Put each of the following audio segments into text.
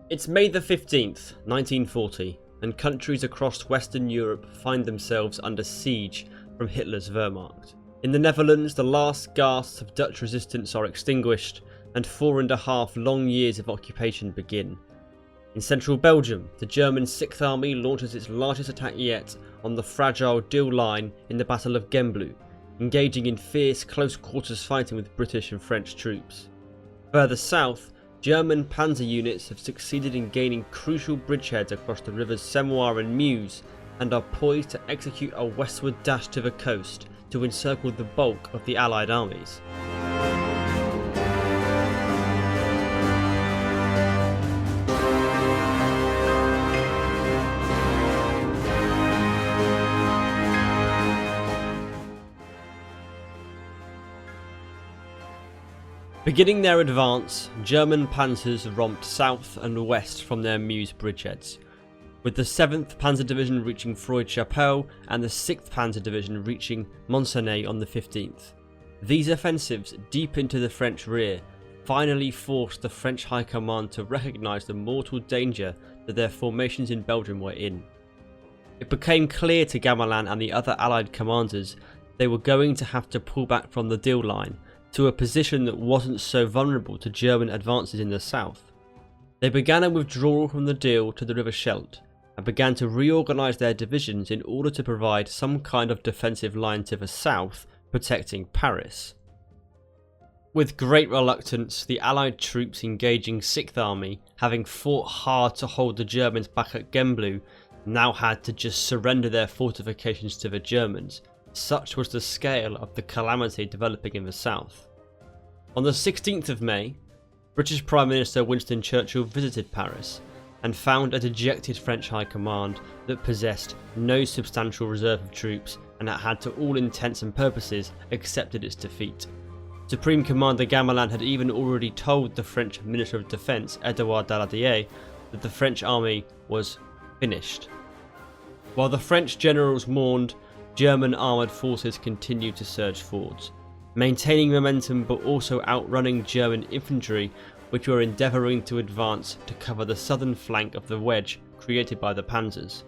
It's May the 15th, 1940, and countries across Western Europe find themselves under siege from Hitler's Wehrmacht. In the Netherlands, the last gasps of Dutch resistance are extinguished, and 4.5 long years of occupation begin. In central Belgium, the German 6th Army launches its largest attack yet on the fragile Dille line in the Battle of Gembloux, engaging in fierce close quarters fighting with British and French troops. Further south, German panzer units have succeeded in gaining crucial bridgeheads across the rivers Semois and Meuse and are poised to execute a westward dash to the coast to encircle the bulk of the Allied armies. Beginning their advance, German panzers romped south and west from their Meuse bridgeheads, with the 7th Panzer Division reaching Freude-Chapelle and the 6th Panzer Division reaching Montcenet on the 15th. These offensives deep into the French rear finally forced the French High Command to recognise the mortal danger that their formations in Belgium were in. It became clear to Gamelin and the other Allied commanders they were going to have to pull back from the Dille line to a position that wasn't so vulnerable to German advances in the south. They began a withdrawal from the Dille to the River Scheldt and began to reorganise their divisions in order to provide some kind of defensive line to the south, protecting Paris. With great reluctance, the Allied troops engaging 6th Army, having fought hard to hold the Germans back at Gembloux, now had to just surrender their fortifications to the Germans. Such was the scale of the calamity developing in the south. On the 16th of May, British Prime Minister Winston Churchill visited Paris and found a dejected French High Command that possessed no substantial reserve of troops and that had to all intents and purposes accepted its defeat. Supreme Commander Gamelin had even already told the French Minister of Defence Edouard Daladier that the French army was finished. While the French generals mourned, German armoured forces continued to surge forwards, maintaining momentum but also outrunning German infantry which were endeavouring to advance to cover the southern flank of the wedge created by the panzers.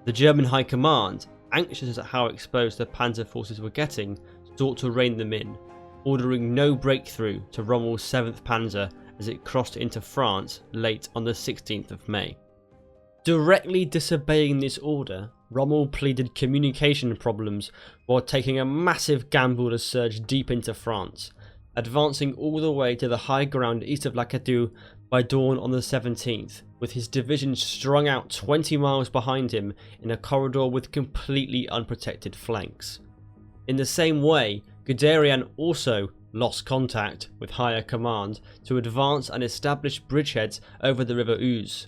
The German High Command, anxious at how exposed the panzer forces were getting, sought to rein them in, ordering no breakthrough to Rommel's 7th Panzer as it crossed into France late on the 16th of May. Directly disobeying this order, Rommel pleaded communication problems while taking a massive gamble to surge deep into France, advancing all the way to the high ground east of La Cadoux by dawn on the 17th, with his division strung out 20 miles behind him in a corridor with completely unprotected flanks. In the same way, Guderian also lost contact with higher command to advance and establish bridgeheads over the River Ouse.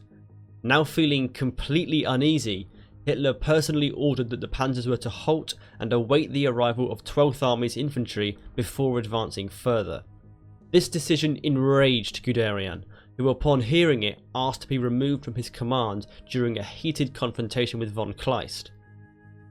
Now feeling completely uneasy, Hitler personally ordered that the panzers were to halt and await the arrival of 12th Army's infantry before advancing further. This decision enraged Guderian, who upon hearing it asked to be removed from his command during a heated confrontation with von Kleist.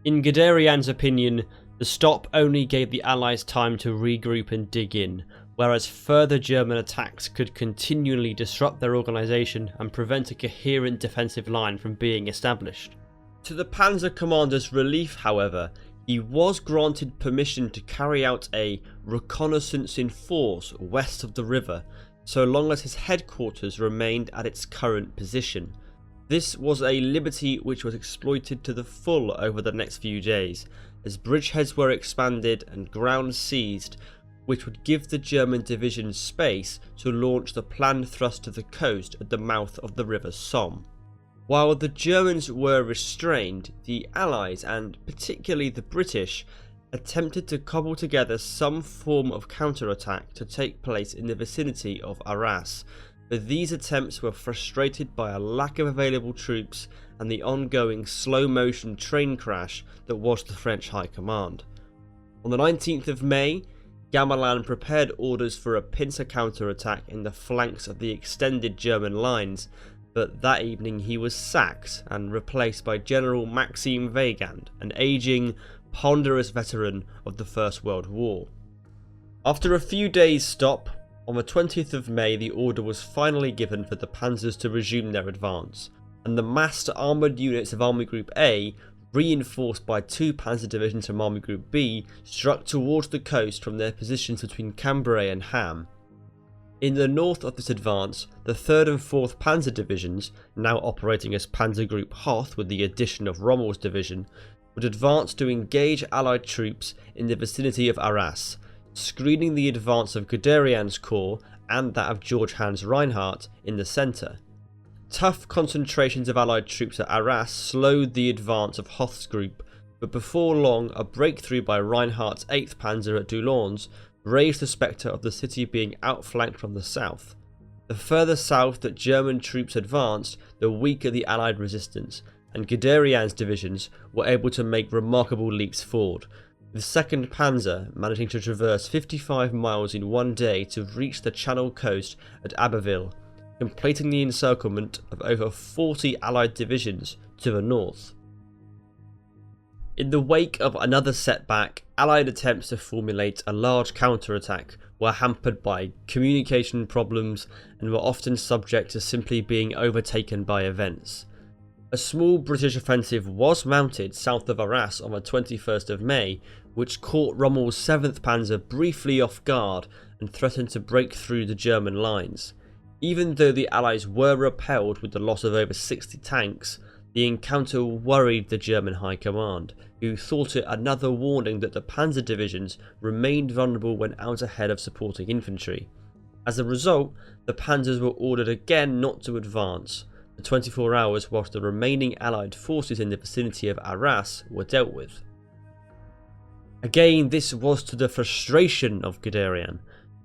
In Guderian's opinion, the stop only gave the Allies time to regroup and dig in, whereas further German attacks could continually disrupt their organisation and prevent a coherent defensive line from being established. To the Panzer commander's relief, however, he was granted permission to carry out a reconnaissance in force west of the river, so long as his headquarters remained at its current position. This was a liberty which was exploited to the full over the next few days, as bridgeheads were expanded and ground seized, which would give the German division space to launch the planned thrust to the coast at the mouth of the River Somme. While the Germans were restrained, the Allies, and particularly the British, attempted to cobble together some form of counterattack to take place in the vicinity of Arras, but these attempts were frustrated by a lack of available troops and the ongoing slow-motion train crash that was the French High Command. On the 19th of May, Gamelin prepared orders for a pincer counterattack in the flanks of the extended German lines, but that evening he was sacked and replaced by General Maxime Weygand, an ageing, ponderous veteran of the First World War. After a few days' stop, On the 20th of May, the order was finally given for the panzers to resume their advance, and the massed armoured units of Army Group A, reinforced by 2 panzer divisions from Army Group B, struck towards the coast from their positions between Cambrai and Ham. In the north of this advance, the 3rd and 4th Panzer Divisions, now operating as Panzer Group Hoth with the addition of Rommel's division, would advance to engage Allied troops in the vicinity of Arras, screening the advance of Guderian's corps and that of George Hans Reinhardt in the centre. Tough concentrations of Allied troops at Arras slowed the advance of Hoth's group, but before long a breakthrough by Reinhardt's 8th Panzer at Doullens raised the spectre of the city being outflanked from the south. The further south that German troops advanced, the weaker the Allied resistance, and Guderian's divisions were able to make remarkable leaps forward, with 2nd Panzer managing to traverse 55 miles in one day to reach the Channel coast at Abbeville, completing the encirclement of over 40 Allied divisions to the north. In the wake of another setback, Allied attempts to formulate a large counterattack were hampered by communication problems and were often subject to simply being overtaken by events. A small British offensive was mounted south of Arras on the 21st of May, which caught Rommel's 7th Panzer briefly off guard and threatened to break through the German lines. Even though the Allies were repelled with the loss of over 60 tanks, the encounter worried the German High Command, who thought it another warning that the Panzer Divisions remained vulnerable when out ahead of supporting infantry. As a result, the Panzers were ordered again not to advance, for 24 hours whilst the remaining Allied forces in the vicinity of Arras were dealt with. Again, this was to the frustration of Guderian,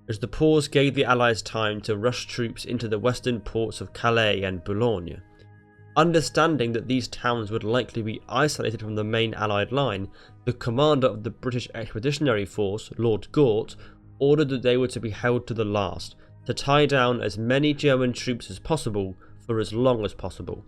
as the pause gave the Allies time to rush troops into the western ports of Calais and Boulogne. Understanding that these towns would likely be isolated from the main Allied line, the commander of the British Expeditionary Force, Lord Gort, ordered that they were to be held to the last, to tie down as many German troops as possible for as long as possible.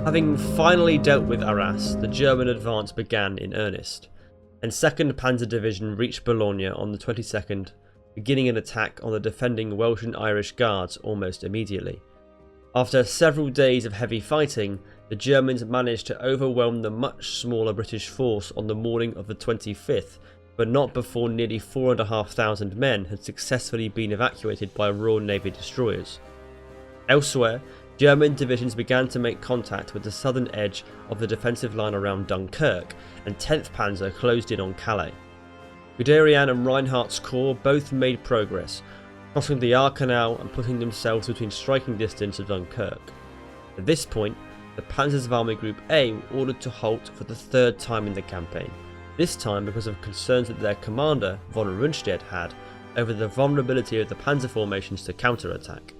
Having finally dealt with Arras, the German advance began in earnest, and 2nd Panzer Division reached Boulogne on the 22nd, beginning an attack on the defending Welsh and Irish Guards almost immediately. After several days of heavy fighting, the Germans managed to overwhelm the much smaller British force on the morning of the 25th, but not before nearly 4,500 men had successfully been evacuated by Royal Navy destroyers. Elsewhere, German divisions began to make contact with the southern edge of the defensive line around Dunkirk, and 10th Panzer closed in on Calais. Guderian and Reinhardt's corps both made progress, crossing the Aar Canal and putting themselves within striking distance of Dunkirk. At this point, the panzers of Army Group A were ordered to halt for the 3rd time in the campaign, this time because of concerns that their commander, von Rundstedt, had over the vulnerability of the panzer formations to counterattack.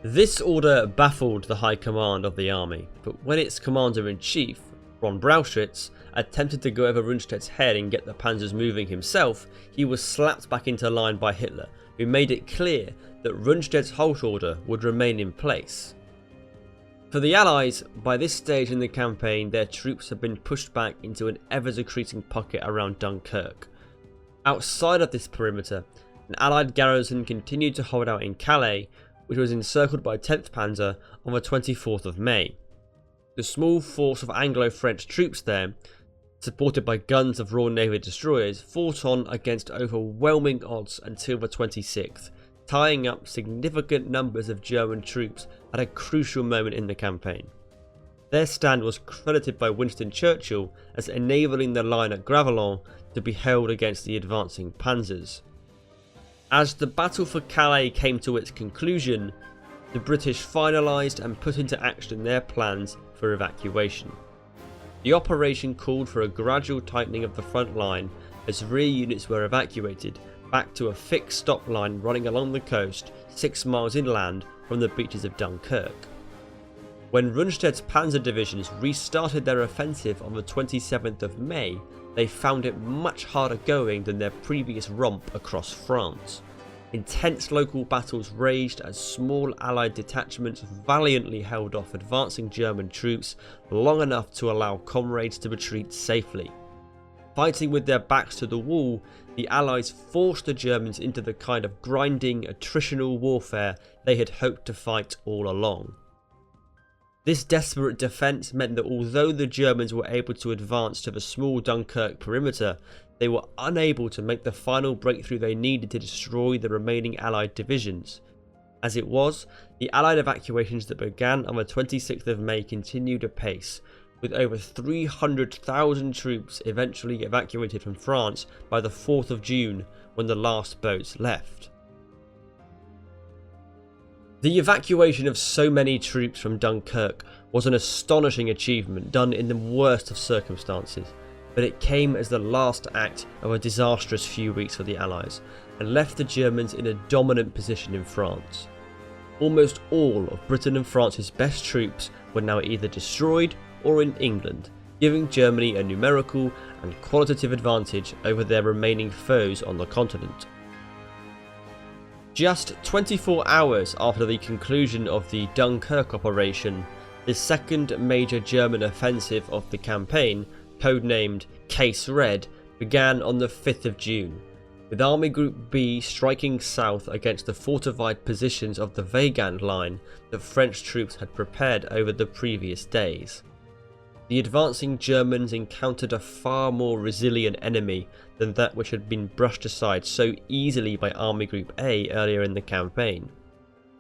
This order baffled the high command of the army, but when its commander-in-chief, von Brauchitsch, attempted to go over Rundstedt's head and get the panzers moving himself, he was slapped back into line by Hitler, who made it clear that Rundstedt's halt order would remain in place. For the Allies, by this stage in the campaign, their troops had been pushed back into an ever-decreasing pocket around Dunkirk. Outside of this perimeter, an Allied garrison continued to hold out in Calais, which was encircled by 10th Panzer on the 24th of May. The small force of Anglo-French troops there, supported by guns of Royal Navy destroyers, fought on against overwhelming odds until the 26th, tying up significant numbers of German troops at a crucial moment in the campaign. Their stand was credited by Winston Churchill as enabling the line at Gravelines to be held against the advancing panzers. As the battle for Calais came to its conclusion, the British finalised and put into action their plans for evacuation. The operation called for a gradual tightening of the front line as rear units were evacuated back to a fixed stop line running along the coast 6 miles inland from the beaches of Dunkirk. When Rundstedt's panzer divisions restarted their offensive on the 27th of May, they found it much harder going than their previous romp across France. Intense local battles raged as small Allied detachments valiantly held off advancing German troops long enough to allow comrades to retreat safely. Fighting with their backs to the wall, the Allies forced the Germans into the kind of grinding, attritional warfare they had hoped to fight all along. This desperate defence meant that although the Germans were able to advance to the small Dunkirk perimeter, they were unable to make the final breakthrough they needed to destroy the remaining Allied divisions. As it was, the Allied evacuations that began on the 26th of May continued apace, with over 300,000 troops eventually evacuated from France by the 4th of June when the last boats left. The evacuation of so many troops from Dunkirk was an astonishing achievement done in the worst of circumstances, but it came as the last act of a disastrous few weeks for the Allies and left the Germans in a dominant position in France. Almost all of Britain and France's best troops were now either destroyed or in England, giving Germany a numerical and qualitative advantage over their remaining foes on the continent. Just 24 hours after the conclusion of the Dunkirk operation, the second major German offensive of the campaign, codenamed Case Red, began on the 5th of June, with Army Group B striking south against the fortified positions of the Weygand line that French troops had prepared over the previous days. The advancing Germans encountered a far more resilient enemy than that which had been brushed aside so easily by Army Group A earlier in the campaign.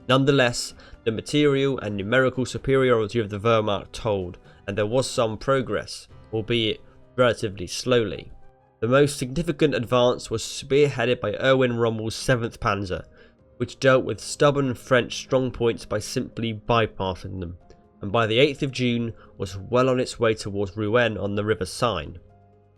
Nonetheless, the material and numerical superiority of the Wehrmacht told, and there was some progress, albeit relatively slowly. The most significant advance was spearheaded by Erwin Rommel's 7th Panzer, which dealt with stubborn French strongpoints by simply bypassing them, and by the 8th of June was well on its way towards Rouen on the River Seine.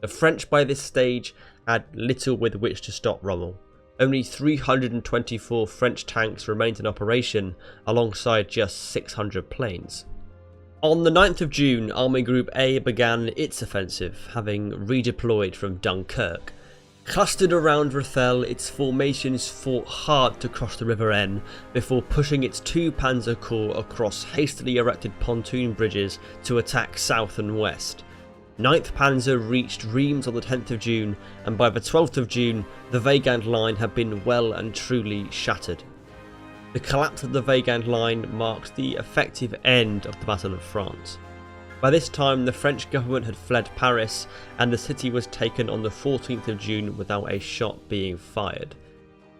The French by this stage had little with which to stop Rommel. Only 324 French tanks remained in operation alongside just 600 planes. On the 9th of June, Army Group A began its offensive, having redeployed from Dunkirk. Clustered around Rethel, its formations fought hard to cross the River Aisne before pushing its 2 Panzer Corps across hastily erected pontoon bridges to attack south and west. 9th Panzer reached Reims on the 10th of June, and by the 12th of June, the Weygand line had been well and truly shattered. The collapse of the Weygand line marked the effective end of the Battle of France. By this time, the French government had fled Paris, and the city was taken on the 14th of June without a shot being fired.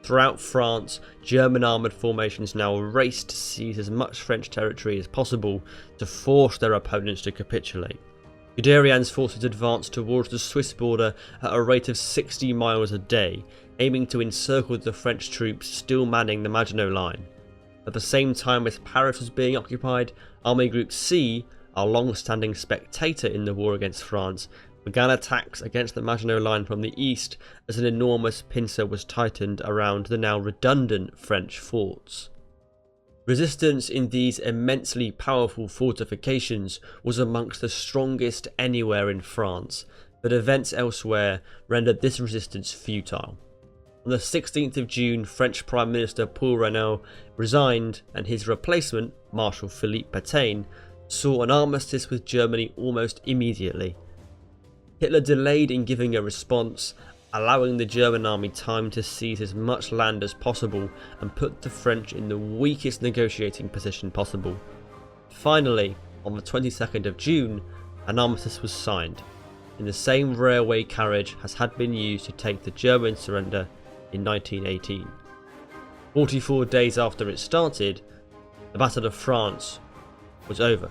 Throughout France, German armoured formations now raced to seize as much French territory as possible to force their opponents to capitulate. Guderian's forces advanced towards the Swiss border at a rate of 60 miles a day, aiming to encircle the French troops still manning the Maginot Line. At the same time as Paris was being occupied, Army Group C, a long-standing spectator in the war against France, began attacks against the Maginot Line from the east as an enormous pincer was tightened around the now redundant French forts. Resistance in these immensely powerful fortifications was amongst the strongest anywhere in France, but events elsewhere rendered this resistance futile. On the 16th of June, French Prime Minister Paul Rynos resigned, and his replacement, Marshal Philippe Pétain, saw an armistice with Germany almost immediately. Hitler delayed in giving a response, allowing the German army time to seize as much land as possible and put the French in the weakest negotiating position possible. Finally, on the 22nd of June, an armistice was signed, in the same railway carriage as had been used to take the German surrender in 1918. 44 days after it started, the Battle of France was over.